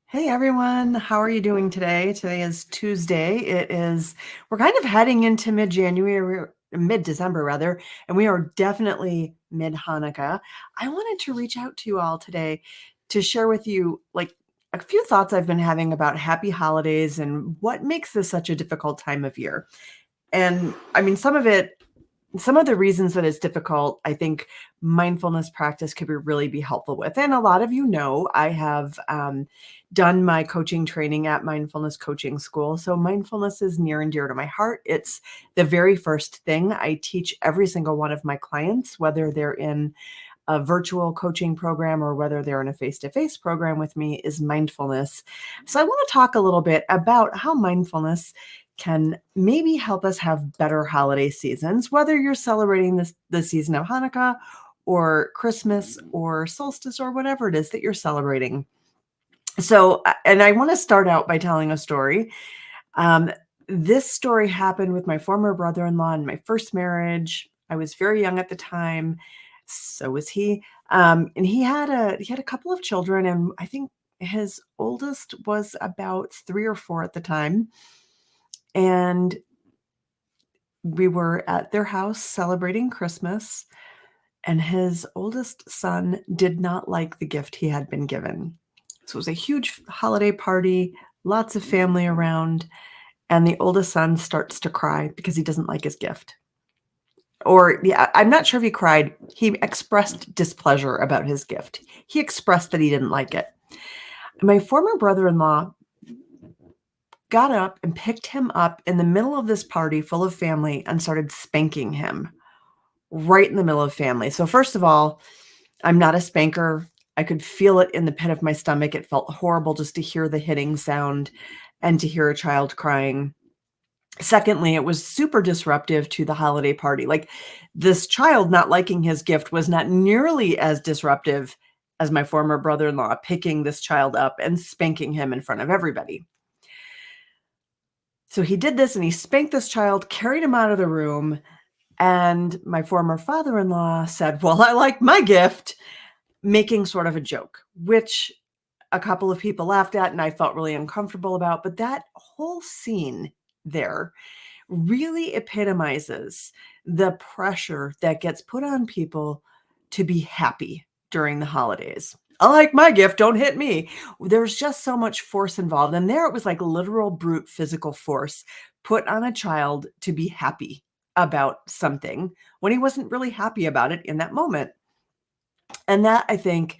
Hey everyone, how are you doing today? Today is Tuesday. We're kind of heading into mid-January, mid-December rather, and we are definitely mid-Hanukkah. I wanted to reach out to you all today to share with you a few thoughts I've been having about happy holidays and what makes this such a difficult time of year. And I mean, some of the reasons that it's difficult, I think mindfulness practice could really be helpful with. And a lot of you know, I have done my coaching training at Mindfulness Coaching School. So mindfulness is near and dear to my heart. It's the very first thing I teach every single one of my clients, whether they're in a virtual coaching program or whether they're in a face-to-face program with me, is mindfulness. So I want to talk a little bit about how mindfulness can maybe help us have better holiday seasons, whether you're celebrating the season of Hanukkah or Christmas or solstice or whatever it is that you're celebrating. So, and I want to start out by telling a story. Um, this story happened with my former brother-in-law in my first marriage. I was very young at the time. So was he. And he had a couple of children, and I think his oldest was about 3 or 4 at the time. And we were at their house celebrating Christmas, and his oldest son did not like the gift he had been given. So it was a huge holiday party, lots of family around, and the oldest son starts to cry because he doesn't like his gift. Or, yeah, I'm not sure if he cried. He expressed displeasure about his gift. He expressed that he didn't like it. My former brother-in-law got up and picked him up in the middle of this party full of family and started spanking him right in the middle of family. So first of all, I'm not a spanker. I could feel it in the pit of my stomach. It felt horrible just to hear the hitting sound and to hear a child crying. Secondly, it was super disruptive to the holiday party. Like, this child not liking his gift was not nearly as disruptive as my former brother-in-law picking this child up and spanking him in front of everybody. So he did this and he spanked this child, carried him out of the room, and my former father-in-law said, "Well, I like my gift," making sort of a joke, which a couple of people laughed at and I felt really uncomfortable about. But that whole scene there really epitomizes the pressure that gets put on people to be happy during the holidays. "I like my gift, don't hit me." There's just so much force involved. And there it was like literal brute physical force put on a child to be happy about something when he wasn't really happy about it in that moment. And that, I think,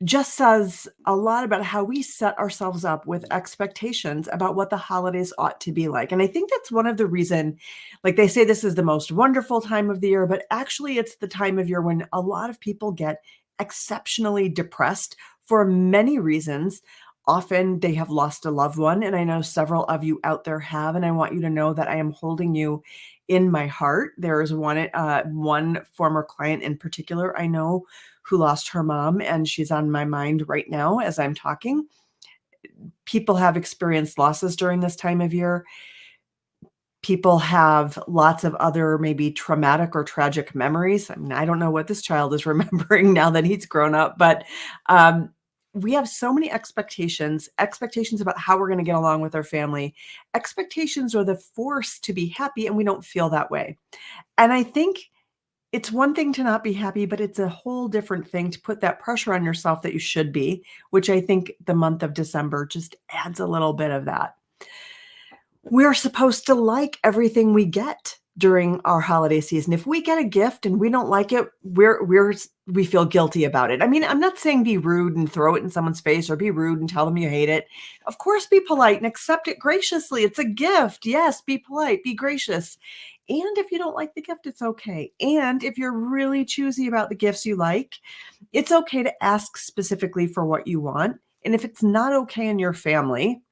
just says a lot about how we set ourselves up with expectations about what the holidays ought to be like. And I think that's one of the reason, like, they say this is the most wonderful time of the year, but actually it's the time of year when a lot of people get exceptionally depressed for many reasons. Often they have lost a loved one, and I know several of you out there have, and I want you to know that I am holding you in my heart. There is one former client in particular I know who lost her mom, and she's on my mind right now as I'm talking. People have experienced losses during this time of year. People have lots of other maybe traumatic or tragic memories. I mean, I don't know what this child is remembering now that he's grown up, but um, we have so many expectations about how we're going to get along with our family. Expectations are the force to be happy, and we don't feel that way. And I think it's one thing to not be happy, but it's a whole different thing to put that pressure on yourself that you should be, which I think the month of December just adds a little bit of that. We're supposed to like everything we get during our holiday season. If we get a gift and we don't like it, we feel guilty about it. I mean, I'm not saying be rude and throw it in someone's face or be rude and tell them you hate it. Of course, be polite and accept it graciously. It's a gift. Yes, be polite, be gracious. And if you don't like the gift, it's okay. And if you're really choosy about the gifts you like, it's okay to ask specifically for what you want. And if it's not okay in your family,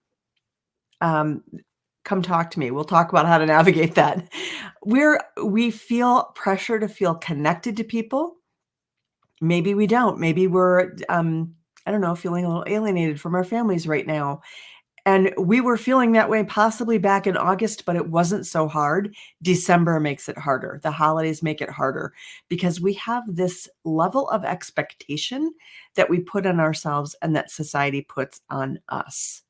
um, come talk to me. We'll talk about how to navigate that. We feel pressure to feel connected to people. Maybe we don't. Maybe we're, I don't know, feeling a little alienated from our families right now. And we were feeling that way possibly back in August, but it wasn't so hard. December makes it harder. The holidays make it harder because we have this level of expectation that we put on ourselves and that society puts on us.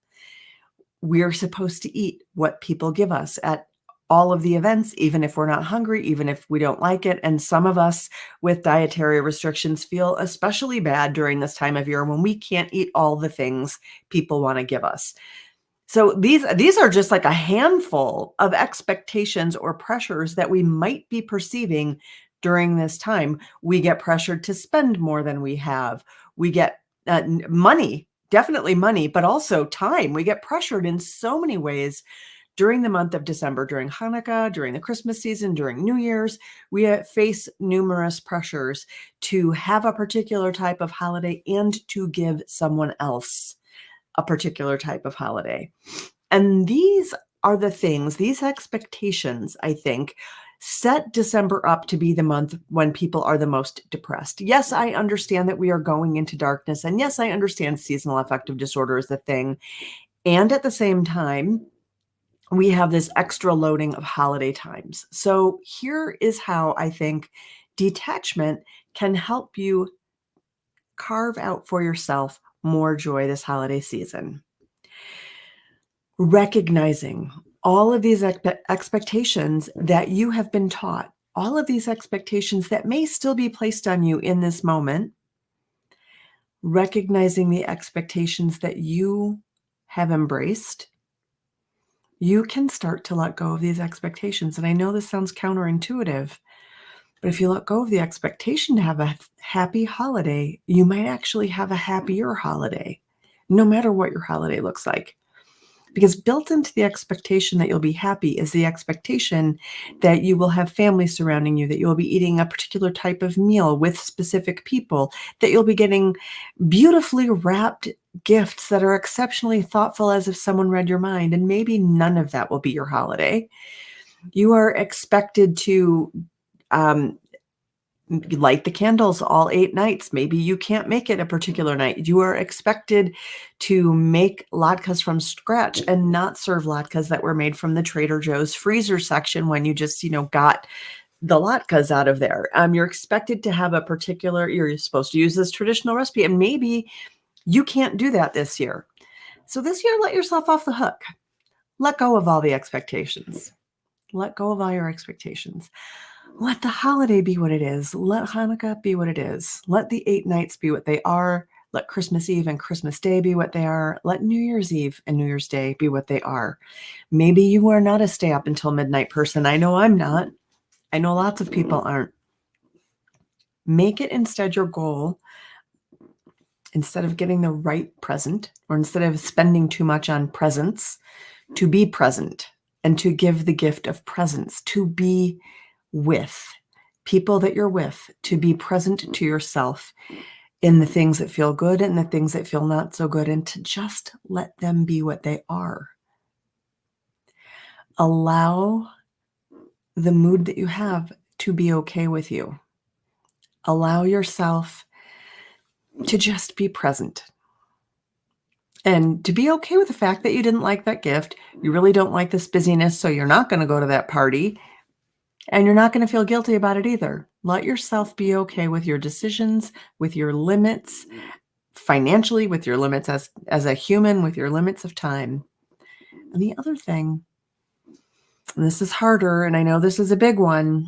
We're supposed to eat what people give us at all of the events, even if we're not hungry, even if we don't like it. And some of us with dietary restrictions feel especially bad during this time of year when we can't eat all the things people want to give us. So these are just like a handful of expectations or pressures that we might be perceiving during this time. We get pressured to spend more than we have. We get money, definitely money, but also time. We get pressured in so many ways during the month of December, during Hanukkah, during the Christmas season, during New Year's. We face numerous pressures to have a particular type of holiday and to give someone else a particular type of holiday. And these are the things, these expectations, I think, set December up to be the month when people are the most depressed. Yes, I understand that we are going into darkness. And yes, I understand seasonal affective disorder is the thing. And at the same time, we have this extra loading of holiday times. So here is how I think detachment can help you carve out for yourself more joy this holiday season. Recognizing all of these expectations that you have been taught, all of these expectations that may still be placed on you in this moment, recognizing the expectations that you have embraced, you can start to let go of these expectations. And I know this sounds counterintuitive, but if you let go of the expectation to have a happy holiday, you might actually have a happier holiday, no matter what your holiday looks like. Because built into the expectation that you'll be happy is the expectation that you will have family surrounding you, that you'll be eating a particular type of meal with specific people, that you'll be getting beautifully wrapped gifts that are exceptionally thoughtful as if someone read your mind. And maybe none of that will be your holiday. You are expected to light the candles all 8 nights. Maybe you can't make it a particular night. You are expected to make latkes from scratch and not serve latkes that were made from the Trader Joe's freezer section when you just, got the latkes out of there. You're expected to have you're supposed to use this traditional recipe, and maybe you can't do that this year. So this year, let yourself off the hook. Let go of all the expectations. Let go of all your expectations. Let the holiday be what it is. Let Hanukkah be what it is. Let the 8 nights be what they are. Let Christmas Eve and Christmas Day be what they are. Let New Year's Eve and New Year's Day be what they are. Maybe you are not a stay up until midnight person. I know I'm not. I know lots of people aren't. Make it instead your goal, instead of getting the right present or instead of spending too much on presents, to be present and to give the gift of presence, to be with people that you're with, to be present to yourself in the things that feel good and the things that feel not so good, and to just let them be what they are. Allow the mood that you have to be okay with you. Allow yourself to just be present and to be okay with the fact that you didn't like that gift. You really don't like this busyness, so you're not going to go to that party. And you're not going to feel guilty about it either. Let yourself be okay with your decisions, with your limits, financially, with your limits as a human, with your limits of time. And the other thing, and this is harder, and I know this is a big one,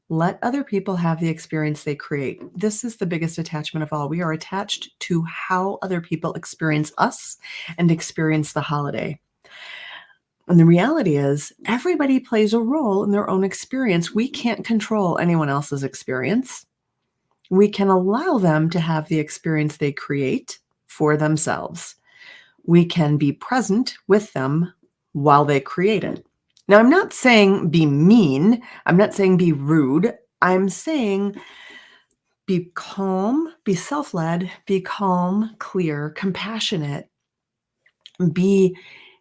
let other people have the experience they create. This is the biggest attachment of all. We are attached to how other people experience us and experience the holiday. And the reality is, everybody plays a role in their own experience. We can't control anyone else's experience. We can allow them to have the experience they create for themselves. We can be present with them while they create it. Now, I'm not saying be mean. I'm not saying be rude. I'm saying be calm, be self-led, be calm, clear, compassionate, be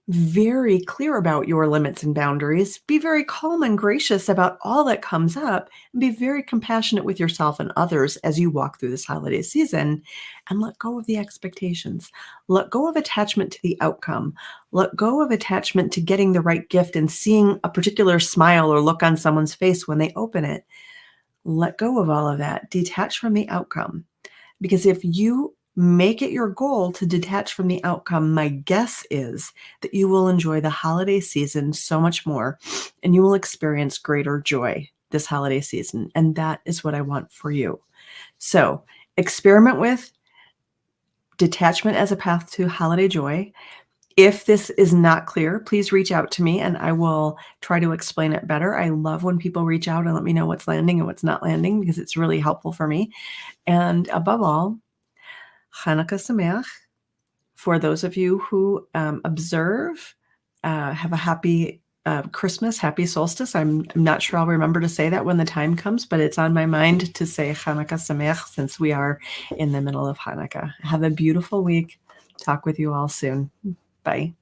very clear about your limits and boundaries, be very calm and gracious about all that comes up, and be very compassionate with yourself and others as you walk through this holiday season, and let go of the expectations. Let go of attachment to the outcome. Let go of attachment to getting the right gift and seeing a particular smile or look on someone's face when they open it. Let go of all of that. Detach from the outcome. Because if you make it your goal to detach from the outcome, my guess is that you will enjoy the holiday season so much more and you will experience greater joy this holiday season. And that is what I want for you. So experiment with detachment as a path to holiday joy. If this is not clear, please reach out to me and I will try to explain it better. I love when people reach out and let me know what's landing and what's not landing because it's really helpful for me. And above all, Hanukkah Sameach. For those of you who observe, have a happy Christmas, happy solstice. I'm not sure I'll remember to say that when the time comes, but it's on my mind to say Hanukkah Sameach since we are in the middle of Hanukkah. Have a beautiful week. Talk with you all soon. Bye.